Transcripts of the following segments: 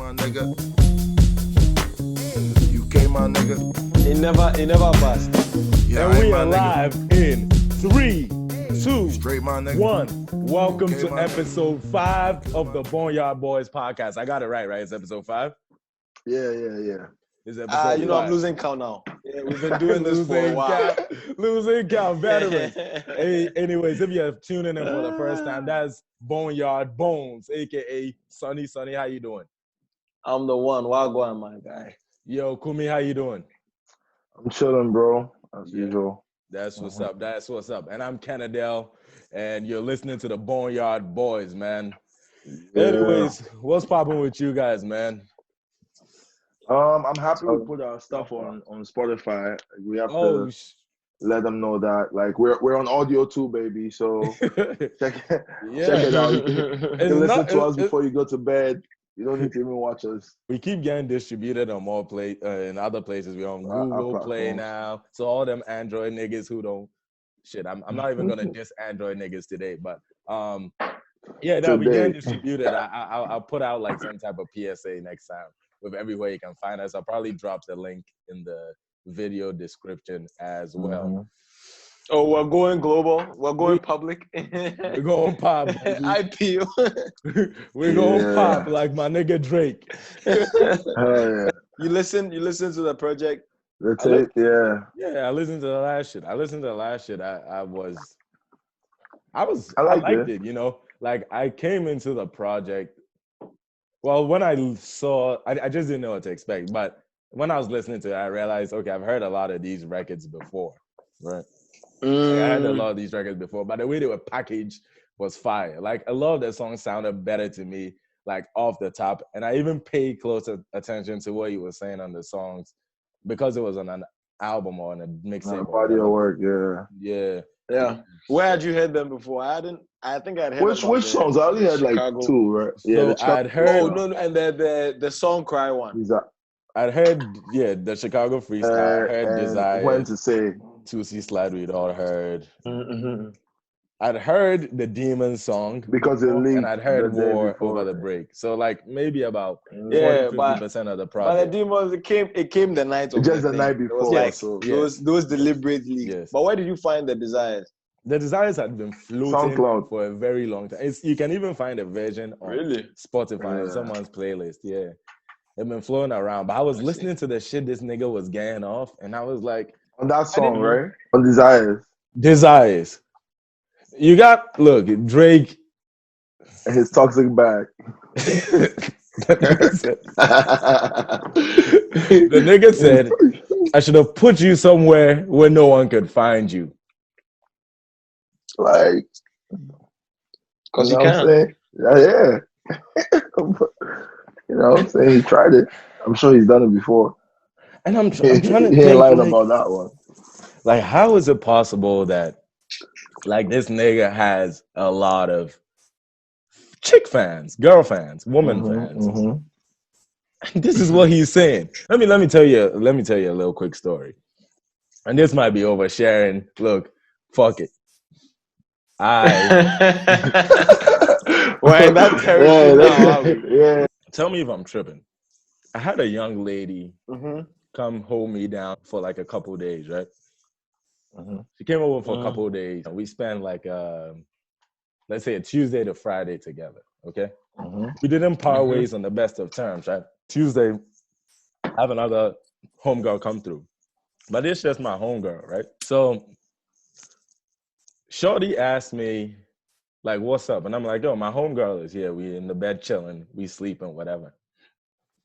my nigga. UK, my nigga. It never bust. Yeah, And we my are nigga. live in 3, 2, Straight, my nigga. 1. Welcome Okay, to my nigga. episode 5 of the Boneyard Boys podcast. I got it right? It's episode 5? Yeah. It's episode I'm 5. losing count now. Yeah, we've been doing this for a Losing while. count, losing count, veteran. Hey, anyways, if you're tuning in for the first time, that's Boneyard Bones, aka Sonny. Sonny, how you doing? I'm the one. Wagwan, my guy. Yo, Kumi, how you doing? I'm chilling, bro, as Yeah. usual. That's what's up. That's what's up. And I'm Kennedell, and you're listening to the Boneyard Boys, man. Yeah. Anyways, what's popping with you guys, man? I'm happy we put our stuff on Spotify. We have to let them know that, like, we're on audio too, baby. So check it out. You can listen to us before you go to bed. You don't need to even watch us. We keep getting distributed on more in other places. We're on Google Play now. So all them Android niggas who don't I'm not even gonna diss Android niggas today, but we getting distributed. I'll put out like some type of PSA next time with everywhere you can find us. I'll probably drop the link in the video description as well. Mm-hmm. Oh, we're going global. We're going public. We're going pop. IPO. We're going pop like my nigga Drake. Yeah. You listen to the project. That's it. Yeah. Yeah, I listened to the last shit. I liked it, you know. Like, I came into the project. Well, when I saw, I just didn't know what to expect. But when I was listening to it, I realized, okay, I've heard a lot of these records before, right? Like, I heard a lot of these records before, but the way they were packaged was fire. Like, a lot of the songs sounded better to me, like, off the top. And I even paid closer attention to what he was saying on the songs because it was on an album or on a mixtape. Body of work, yeah. Yeah. Where had you heard them before? I think I'd heard Which songs? I only had like Chicago. 2, right? So I'd heard. Oh no, and the song Cry one. I'd heard, the Chicago freestyle. I heard Desire. When to say 2C Slide, we'd all heard. Mm-hmm. I'd heard the Demon song because it linked, and I'd heard War over the break. So like maybe about 40-50% of the project. But the Demons, it came the night of just the night before. Like, those deliberate leaks. Yes. But where did you find the Desires? The Desires had been floating SoundCloud for a very long time. You can even find a version on Spotify in someone's playlist. Yeah. It's been flowing around. But I was listening to the shit this nigga was getting off, and I was like, on that song, right? On Desires. You got, look, Drake. And his toxic bag. The nigga said, I should have put you somewhere where no one could find you. Like, because you you can. Yeah. You know what I'm saying? He tried it. I'm sure he's done it before. And I'm trying to think, he ain't lying about that one. Like, how is it possible that, like, this nigga has a lot of chick fans, girl fans, woman fans? Mm-hmm. This is what he's saying. Let me tell you a little quick story. And this might be oversharing. Look, fuck it. Why that terrible? Tell me if I'm tripping. I had a young lady come hold me down for like a couple of days, right? She came over for a couple of days. And we spent like, let's say a Tuesday to Friday together, okay? We didn't part ways on the best of terms, right? Tuesday, I have another homegirl come through. But it's just my homegirl, right? So, Shorty asked me, like, what's up? And I'm like, yo, my homegirl is here. We in the bed chilling. We sleeping, whatever.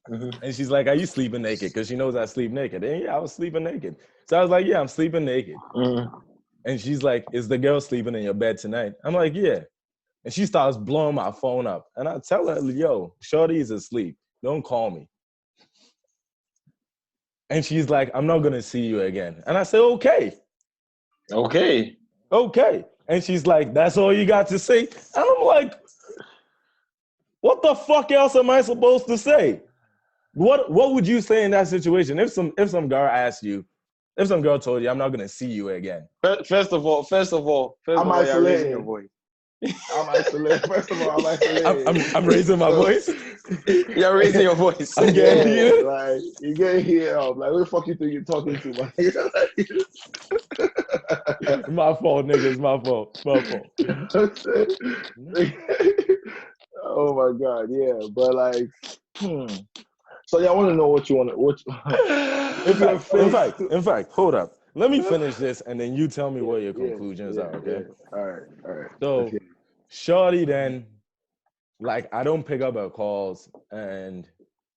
And she's like, are you sleeping naked? Because she knows I sleep naked. And yeah, I was sleeping naked. So I was like, yeah, I'm sleeping naked. And she's like, is the girl sleeping in your bed tonight? I'm like, yeah. And she starts blowing my phone up. And I tell her, yo, Shorty is asleep. Don't call me. And she's like, I'm not going to see you again. And I said, okay. And she's like, that's all you got to say? And I'm like, what the fuck else am I supposed to say? What would you say in that situation? If some girl asked you, if some girl told you, I'm not going to see you again. First of all, I'm you're raising your voice. I'm isolated. First of all, I'm isolated. I'm raising my voice. You're raising your voice. I'm getting heated. Like you get here, like what the fuck you think you're talking to, man? My fault, niggas. My fault. Oh my god, yeah. But like, so yeah, I want to know what you want to. In fact, hold up. Let me finish this, and then you tell me what your conclusions are. Okay. All right. So, shorty, then, like, I don't pick up her calls, and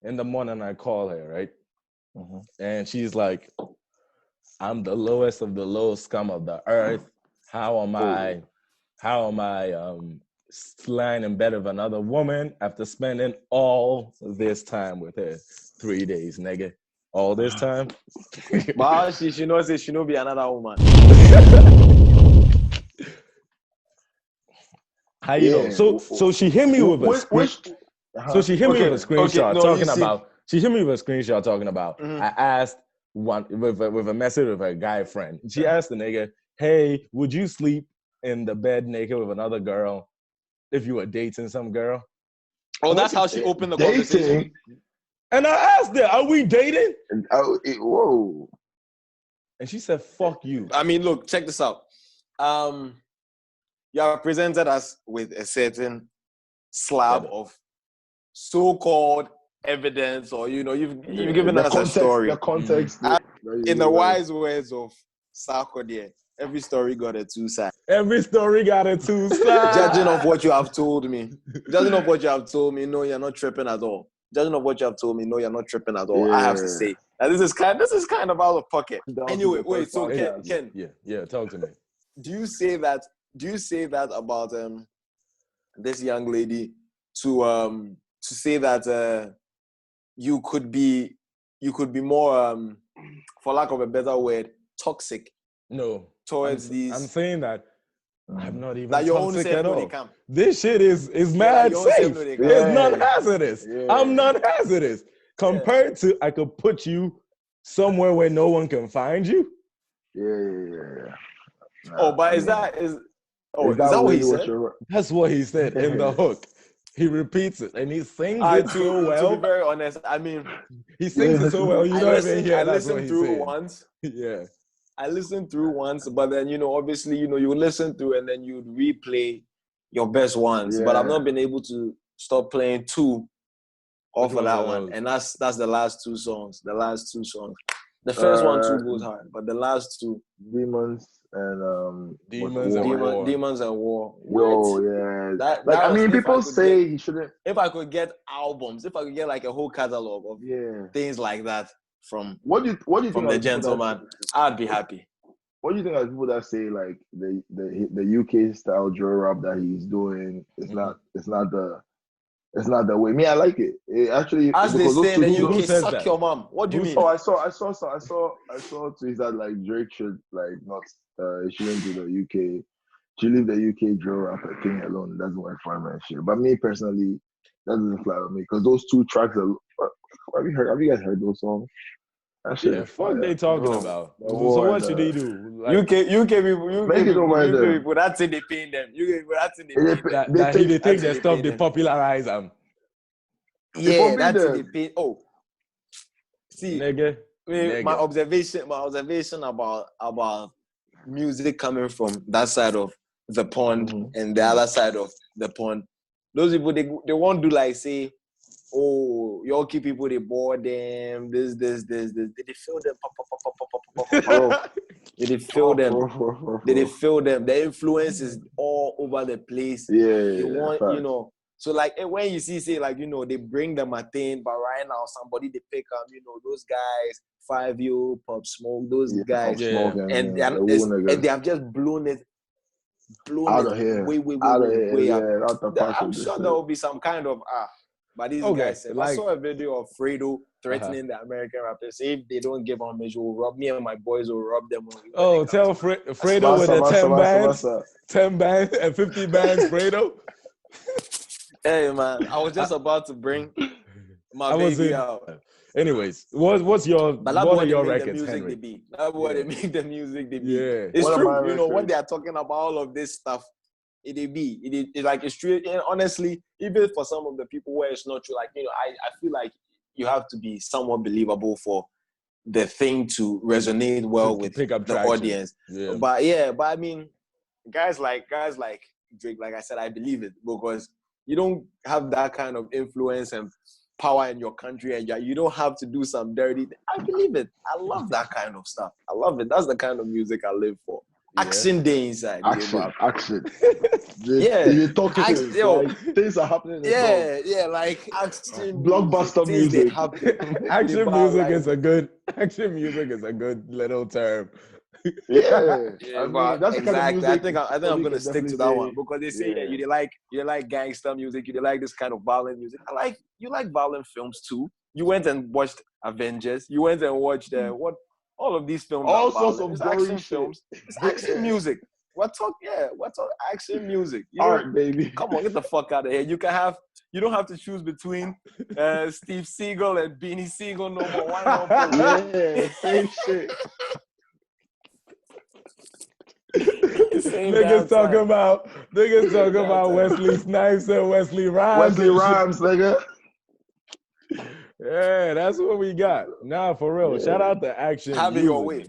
in the morning I call her, right? Mm-hmm. And she's like, "I'm the lowest of the low scum of the earth. How am I lying in bed with another woman after spending all this time with her? 3 days, nigga. All this time." But she knows it. She know be another woman. How you know? So she hit me with a screenshot talking about. Mm-hmm. I asked one with a message with her guy friend. She asked the nigga, "Hey, would you sleep in the bed naked with another girl if you were dating some girl?" Oh, that's how she opened the conversation. And I asked her, "Are we dating?" Whoa. And she said, "Fuck you." I mean, look, check this out. You are presented us with a certain slab of so-called evidence, or you've given us a story. The context. In the wise words of Sarkodie, every story got a two sides. Judging of what you have told me, no, you're not tripping at all. Judging of what you have told me, no, you're not tripping at all. Yeah. I have to say, now, this is kind of out of pocket. Anyway, wait. So Ken, yeah, talk to me. Do you say that about this young lady to say that you could be more for lack of a better word, toxic? No, towards these. I'm saying that I'm not even that your own toxic self at all. Come. This shit is mad safe. It's non-hazardous. I'm non-hazardous compared to I could put you somewhere where no one can find you. Yeah. But is that what he said? That's what he said in the hook. He repeats it and he sings it so well. To be very honest, I mean, he sings it so well. You don't even hear. I listened through once. Yeah. I listened through once, but then obviously you listen through and then you'd replay your best ones. Yeah. But I've not been able to stop playing two off of that one, and that's the last two songs. The first one too goes hard, but the last two, Demons and War. Yo, yeah. I mean, people say he shouldn't. If I could get albums, if I could get like a whole catalog of things like that from what do you from the gentleman, I'd be happy. What do you think of people that say like the UK style drill rap that he's doing is not the way? Me, I like it. It actually, as they say in the UK, suck your mom. What do you mean? Oh, I saw tweets that like Drake should like not shouldn't do the UK. Should leave the UK drill rap thing alone. It doesn't work for him and shit. But me personally, that doesn't fly with me because those two tracks are. Have you guys heard those songs? Yeah, fuck they talking about. So what should they do? Like, UK people, that's it. They paying them. UK people, that's it. They take their stuff, they popularize them. Yeah, that's it. They pay. Oh, see, nigga. My observation about music coming from that side of the pond and the other side of the pond. Those people they won't do like say, oh, Yorkie people, they bore them, this. Did they feel them? Did they feel them? Did they feel them? The influence is all over the place. They want, so like when you say like, they bring them a thing, but right now somebody they pick up, those guys, 5U, Pop Smoke, those guys, and they have just blown it out of here. Way up. I'm sure there will be some kind of but these guys said, I saw a video of Fredo threatening the American rappers. If they don't give homage, we'll rob me and my boys will rob them. Tell Fredo with the 10 bands and 50 bands, Fredo. Hey man, I was just about to bring my baby out. Anyways, what are your records, Henry? That's what they make the music they be. Yeah. It's true. When they are talking about all of this stuff, It's like it's true. And honestly, even for some of the people where it's not true, like, you know, I feel like you have to be somewhat believable for the thing to resonate well with pick up the traction. audience. Yeah. But I mean, guys like Drake, like I said, I believe it, because you don't have that kind of influence and power in your country, and you don't have to do some dirty. I believe it. I love that kind of stuff. I love it. That's the kind of music I live for. Action day inside. Action. Yeah. You talk to like, things are happening. Yeah, like action. Blockbuster music. Action music is a good little term. Yeah, I mean, that's the kind of music. I think I'm gonna stick to that one, because they say you like gangster music, you like this kind of violent music. You like violent films too. You went and watched Avengers. You went and watched all of these films. All sorts of action films. It's action music. What talk action music. Art, baby. Come on, get the fuck out of here. You don't have to choose between Steve Seagal and Beanie Siegel no more. Why not? Yeah, same shit. Niggas talking about Wesley Snipes and Wesley Rhymes. Nigga. Yeah, that's what we got. Nah, for real. Yeah. Shout out to action. Have it your way.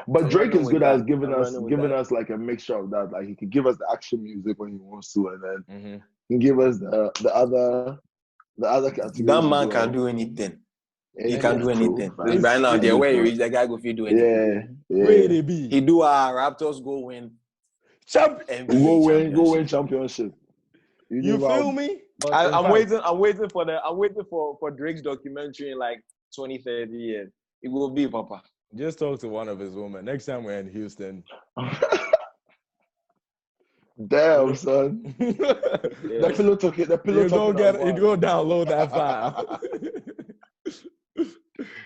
But Drake is good at giving us like a mixture of that. Like, he can give us the action music when he wants to, and then he can give us the other categories. That man can do anything. He can do anything. Right now, the way he reach, that guy go fit do anything. Yeah. Where they be? He do Raptors go win. Go win championship. You feel me? I'm waiting for Drake's documentary in like 20, 30 years. It will be, Papa. Just talk to one of his women. Next time we're in Houston. Damn, son. The pillow took it. You go download that file.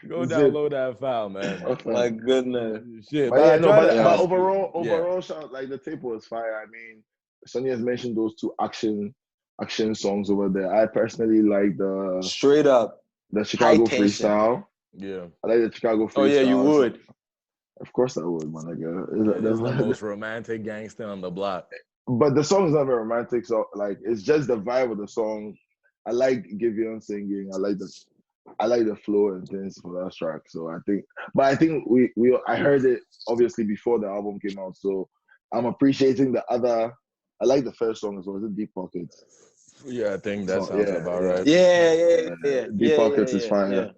Go download that file, man. Okay. My goodness. Shit. But overall, like, the tape was fire. I mean, Sonny has mentioned those two action songs over there. I personally like the straight up the Chicago freestyle. Yeah, I like the Chicago freestyle. Oh yeah, you would. Of course I would, my nigga. That's the most romantic gangster on the block. But the song's not very romantic, so like, it's just the vibe of the song. I like Giveon singing. I like the flow and things for that track. So I think I heard it obviously before the album came out. So I'm appreciating the other. I like the first song as well. Is it Deep Pockets? Yeah, I think that sounds about right. Yeah. Deep Pockets is fine. Yeah.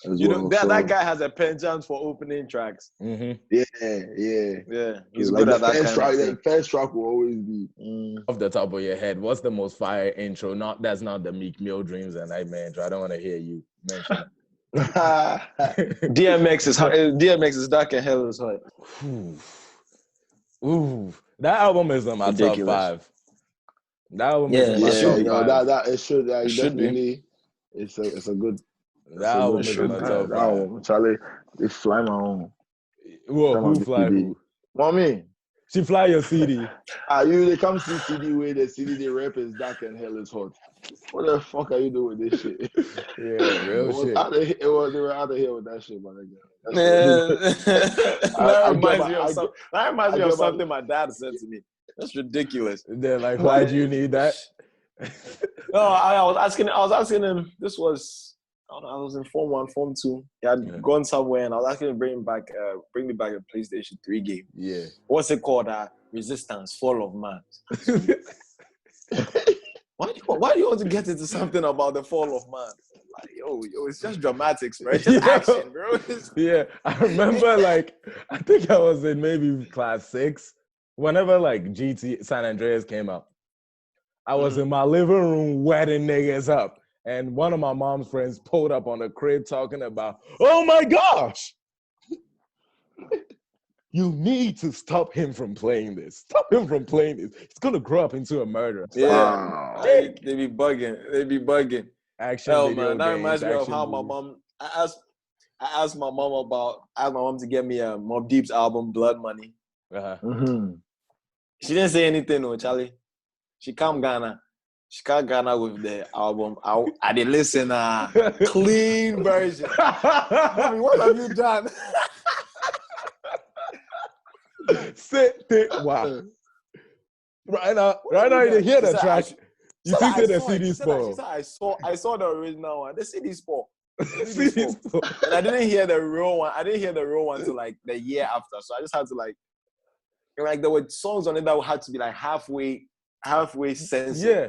You know, that guy has a penchant for opening tracks. Mm-hmm. Yeah. He's good at that kind of thing. The first track will always be. Off the top of your head, what's the most fire intro? That's not the Meek Mill Dreams and Nightmare intro. I don't want to hear you mention it. DMX is dark and hell is hot. Ooh. That album is in my top 5. That album is in my top 5. That it should. It should be. It's a good. That album is in my top 5. Charlie, they fly my own. Whoa, who fly who? Mommy. She fly your CD. They come see CD where the CD they rap is dark and hell is hot. What the fuck are you doing with this shit? Yeah, real shit. They were out of here with that shit, my nigga. That reminds me of something my dad said to me. That's ridiculous. They're like, why do you need that? No, I was asking him. This was, I was in Form 1, Form 2. He had gone somewhere, and I was asking him to bring me back a PlayStation 3 game. Yeah. What's it called? Resistance, Fall of Man. Why do you want to get into something about the fall of man? Like, yo, it's just dramatics, bro. It's just action, bro. Yeah, I remember, like, I think I was in maybe class 6. Whenever, like, GT San Andreas came out, I was in my living room wetting niggas up. And one of my mom's friends pulled up on the crib talking about, oh my gosh, you need to stop him from playing this. Stop him from playing this. He's going to grow up into a murderer. Yeah, they be bugging. Action video man, that games, reminds me of how my mom, I asked my mom to get me a Mobb Deep's album, Blood Money. She didn't say anything, no, Charlie. She came Ghana with the album. I did listen, clean version. Mommy, what have you done? Wow. Right now, you didn't hear the track. You see the CD sport. I saw the original one. The CD sport. And I didn't hear the real one. I didn't hear the real one till like the year after. So I just had to like there were songs on it that had to be like halfway censored. Yeah.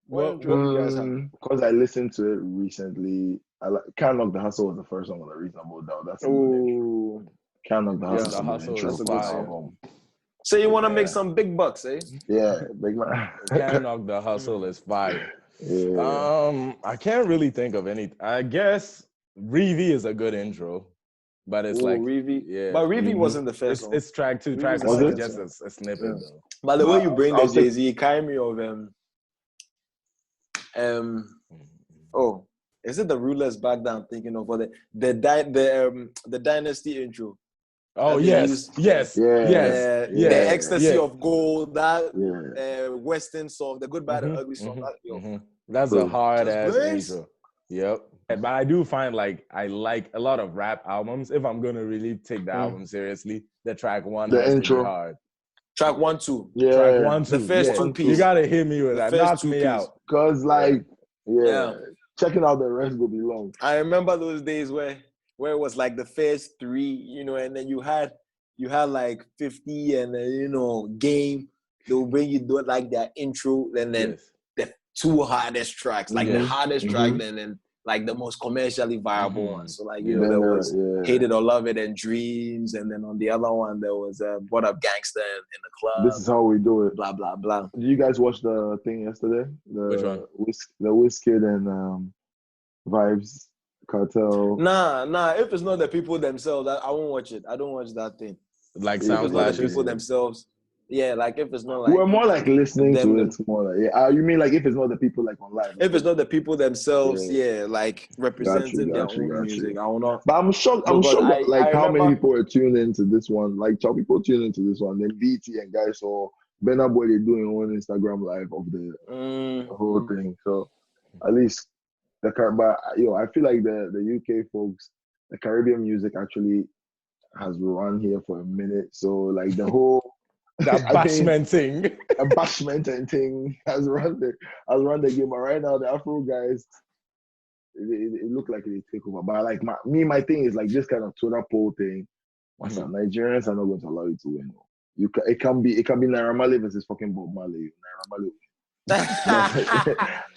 What do you guys have? Because I listened to it recently. Can't Knock the Hustle was the first song on the Reasonable Doubt. That's Can't Knock the Hustle. The Hustle is fire. So you want to make some big bucks, eh? Yeah, big man. Can't Knock the Hustle is fire. Yeah. I can't really think of any. I guess Reevy is a good intro, but it's like Reevy. Yeah, but Reevy wasn't the first song. It's track 2. Track 1 is just a snippet though. By the way, you bring the Jay-Z, kind me of is it the Rulers Back Down? Thinking of the Dynasty intro. Oh yes. The Ecstasy of Gold, that Western song, the Good Bad and Ugly song. That's a hard ass intro. Yep. But I do find like I like a lot of rap albums. If I'm gonna really take the album seriously, the track 1 has intro to be hard. Track 1, 2. Yeah. Track 1, 2. The first 2 pieces. You gotta hit me with that. Knock me out. Cause checking out the rest will be long. I remember those days where it was like the first 3, and then you had like 50 and Game. They'll bring you like their intro and then the 2 hardest tracks, like the hardest track, and then like the most commercially viable one. So like there was Hate It or Love It and Dreams, and then on the other one there was What Up Gangsta in the Club. This is how we do it. Blah blah blah. Did you guys watch the thing yesterday? Which one? The Wizkid and Vybz Kartel. Nah. If it's not the people themselves, I won't watch it. I don't watch that thing. Like sound like the people themselves. Yeah, like if it's not like we're more like listening to it. More like you mean like if it's not the people like online? If it's not the people themselves, like representing their own music, I don't know. But I'm shocked. I'm shocked that, like how many people are tuned into this one. Like how people tune into this one. Then BT and guys saw Boneyard Boys they doing on Instagram live of the whole thing. So at least but I feel like the UK folks, the Caribbean music actually has run here for a minute. So like the whole bashment thing has run the game. But right now the Afro guys, it look like they take over. But like my thing is like this kind of Twitter poll thing. Nigerians are not going to allow you to win. It can be Naira Marley versus fucking Bob Marley. Naira Marley.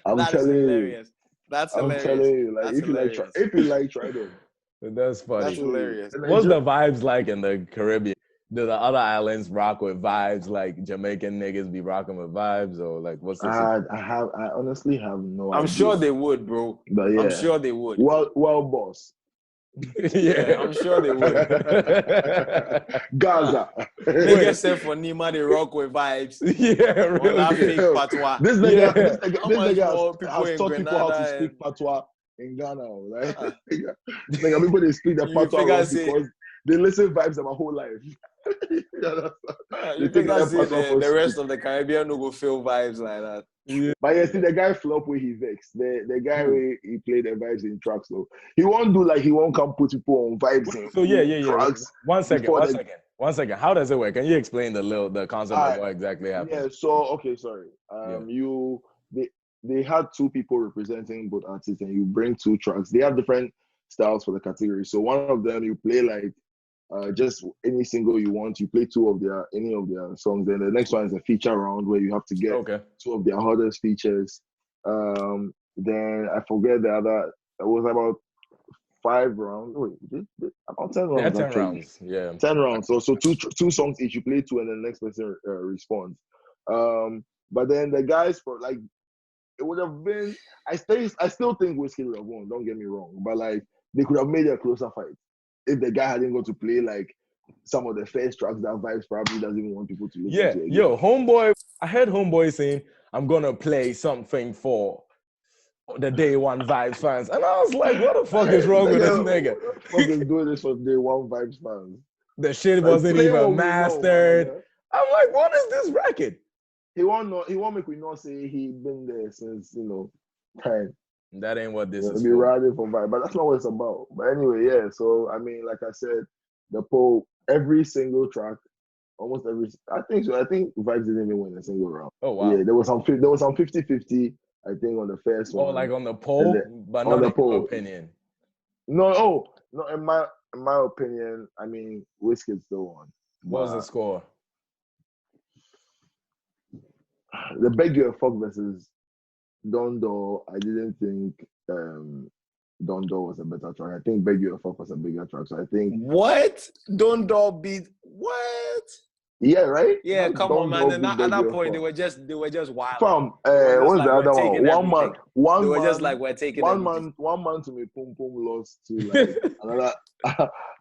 I'm telling you. That's hilarious. I'm telling you, like if you like, try them. That's funny. That's hilarious. What's the vibes like in the Caribbean? Do the other islands rock with vibes? Like Jamaican niggas be rocking with vibes, or like what's the? I honestly have no idea. I'm sure they would, bro. But yeah, I'm sure they would. Well, boss. Yeah, I'm sure they would. Gaza. Niggas said for Nima, they rock with vibes. Yeah, really. Fake patois. This nigga has taught people how to speak and... patois in Ghana. Right? Like people they speak the patois because they listen vibes my whole life. You think the rest of the Caribbean no go feel vibes like that? Yeah. But yeah, see the guy flop where he vexed. The guy where he played the vibes in tracks, so he won't do like he won't come put people on vibes in. So yeah. Tracks. One second. How does it work? Can you explain the concept of what exactly happened? Yeah. So okay, sorry. They had 2 people representing both artists, and you bring 2 tracks. They have different styles for the category. So one of them you play like just any single you want. You play any of their songs. Then the next one is a feature round where you have to get 2 of their hottest features. Then I forget the other. It was about 5 rounds. Wait, about 10 rounds. Yeah, 10 rounds. Yeah, 10 rounds. So 2 songs each. You play 2, and then the next person responds. But then the guys for like it would have been. I still think Wizkid would have won. Don't get me wrong, but like they could have made it a closer fight if the guy hadn't got to play like some of the first tracks that Vybz probably doesn't even want people to listen to. Yo, Homeboy, I heard Homeboy saying, I'm gonna play something for the Day One Vybz fans. And I was like, what the fuck is wrong with this nigga? What the fuck is doing this for Day One Vybz fans? The shit wasn't even mastered. I'm like, what is this record? He won't make we not say he been there since, time. That ain't what this is. Be riding for Vybz, but that's not what it's about. But anyway, yeah. So I mean, like I said, the poll, every single track almost every. I think so. I think Vybz didn't even win a single round. Oh wow. Yeah, there was some 50-50. I think on the first one. Oh, like on the poll, but not in your opinion. No. In my opinion, I mean, Wizkid still won. What was the score? The Beg You a Fuck versus Dondo. I didn't think Dondo was a better track. I think Beg You a Fuck was a bigger track. So I think what Dondo beat what? Yeah, right. Yeah, come on, man. And at that point, they were just wild. From what's the other one? One they were man, just like we're taking one man to me. Pum Pum lost to like another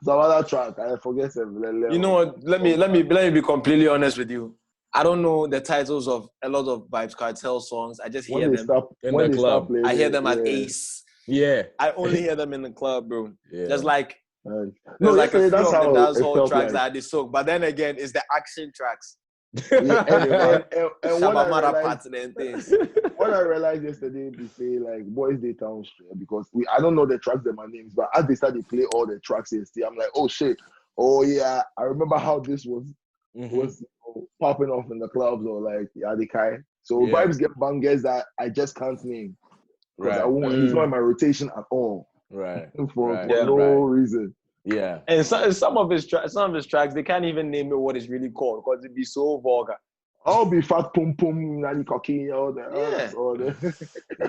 some other track. I forget it. You know what? Let me be completely honest with you. I don't know the titles of a lot of Vybz Kartel songs. I just hear them in the club. I hear them at Ace. Yeah. I only hear them in the club, bro. Yeah. Just like no, like a few that's of the dancehall tracks like. that they soak. But then again, it's the action tracks. Yeah, and what I realized yesterday, they say like Boys Day Town Street, because I don't know the tracks, them my names, but as they started to play all the tracks yesterday, I'm like, oh shit, oh yeah, I remember how this was popping off in the clubs or like Yadikai. So Vybz get bangers that I just can't name because he's not in my rotation at all. Right. For no reason. Yeah. And some of his tracks, they can't even name it what it's really called because it'd be so vulgar. I'll be fat pum pum, nanny cocky, all that.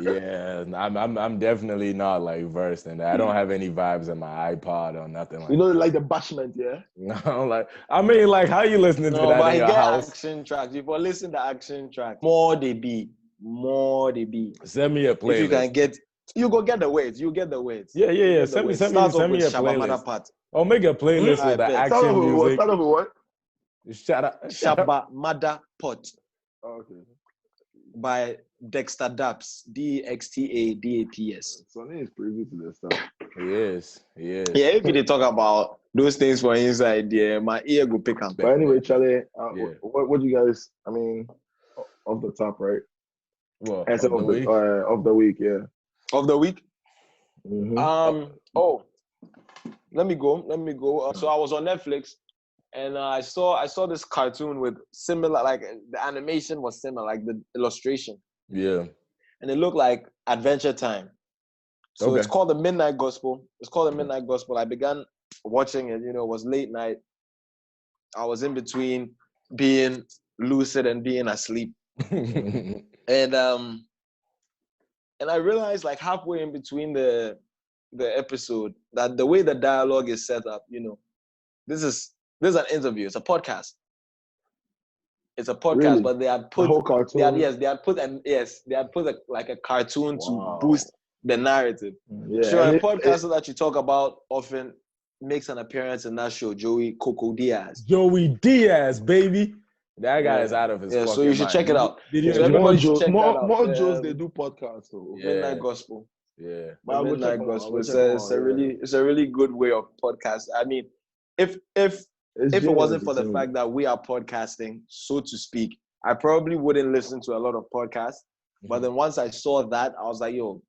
Yeah. I'm definitely not like versed in that. I don't have any vibes in my iPod or nothing like. You know, like the bashment, yeah. No, like I mean, like how you listening to that in your house? Action tracks. If you listen to action tracks, more they be. Send me a playlist. If you can get. You go get the words. You get the words. Yeah. Send me a playlist. Part. I'll make a playlist with the action music. Start off with what? Shabba Mada Pot. Okay. By Dexter Daps. DXTADAPS. Sonny is privy to the stuff. He is. Yeah, if you talk about those things for inside, yeah, my ear go pick up. But anyway, Charlie, what do you guys? I mean, off the top, right? Well, of the week, yeah. Of the week? Mm-hmm. Let me go. So I was on Netflix and I saw this cartoon with similar, like the animation was similar, like the illustration. Yeah. And it looked like Adventure Time. So it's called The Midnight Gospel. I began watching it, it was late night. I was in between being lucid and being asleep. And I realized like halfway in between the episode that the way the dialogue is set up, this is an interview. It's a podcast. Really? But they had put the whole cartoon. They had put a cartoon to boost the narrative. Yeah. Sure, a podcaster that you talk about often makes an appearance in that show, Joey Diaz. Joey Diaz, baby. That guy is out of his fucking so you should mind. check it out. More Joes, they do podcasts. So. Midnight Gospel. Yeah. Midnight Gospel. It's a really good way of podcast. I mean, if it wasn't for the fact that we are podcasting, so to speak, I probably wouldn't listen to a lot of podcasts. But then once I saw that, I was like, yo,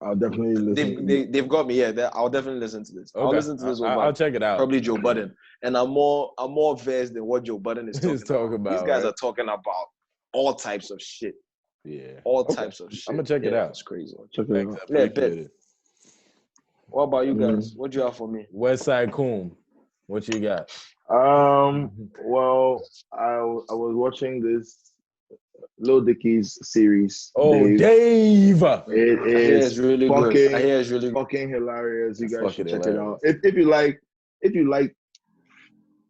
I'll definitely listen. They've got me. Yeah, I'll definitely listen to this. Okay. I'll listen to this. I'll check it out. Probably Joe Budden, and I'm more versed than what Joe Budden is talking about. These guys are talking about all types of shit. Yeah, all types of shit. I'm gonna check it out. It's crazy. Check it out. Yeah, bet. What about you guys? What do you have for me? Westside Coom, what you got? Well, I was watching this Lil Dicky's series. Oh, Dave! It is really good. I hear it's really fucking hilarious. You guys should check it out. If you like,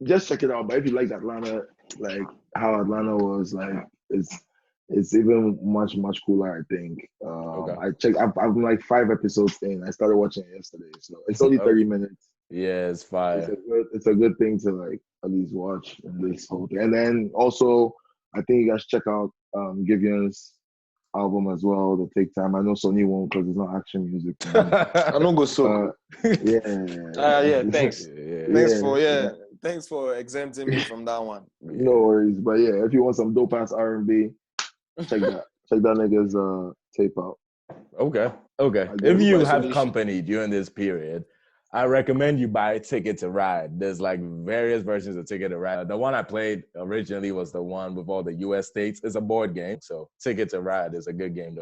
just check it out. But if you like Atlanta, like how Atlanta was, like it's even much cooler. I think. I checked. I'm like 5 episodes in. I started watching it yesterday, so it's only 30 minutes. Yeah, it's fire. It's a good thing to like at least watch this whole thing. And then also, I think you guys check out Givian's album as well, The Take Time. I know Sony won't because it's not action music. I don't go so. Yeah. Thanks. Thanks for exempting me from that one. No worries. But yeah, if you want some dope ass R&B, check that nigga's tape out. Okay. If you have company during this period, I recommend you buy Ticket to Ride. There's like various versions of Ticket to Ride. The one I played originally was the one with all the U.S. states. It's a board game, so Ticket to Ride is a good game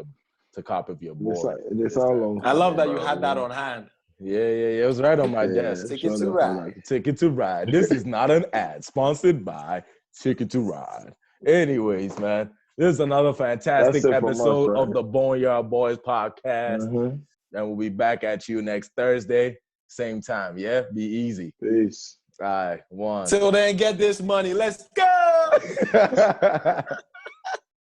to cop if you're bored. I love that you had that on hand. Yeah. It was right on my desk. Ticket to Ride. Ticket to Ride. This is not an ad. Sponsored by Ticket to Ride. Anyways, man, this is another fantastic episode of the Boneyard Boys podcast. Mm-hmm. And we'll be back at you next Thursday. Same time, yeah? Be easy. Peace. All right, one. Till then, get this money. Let's go!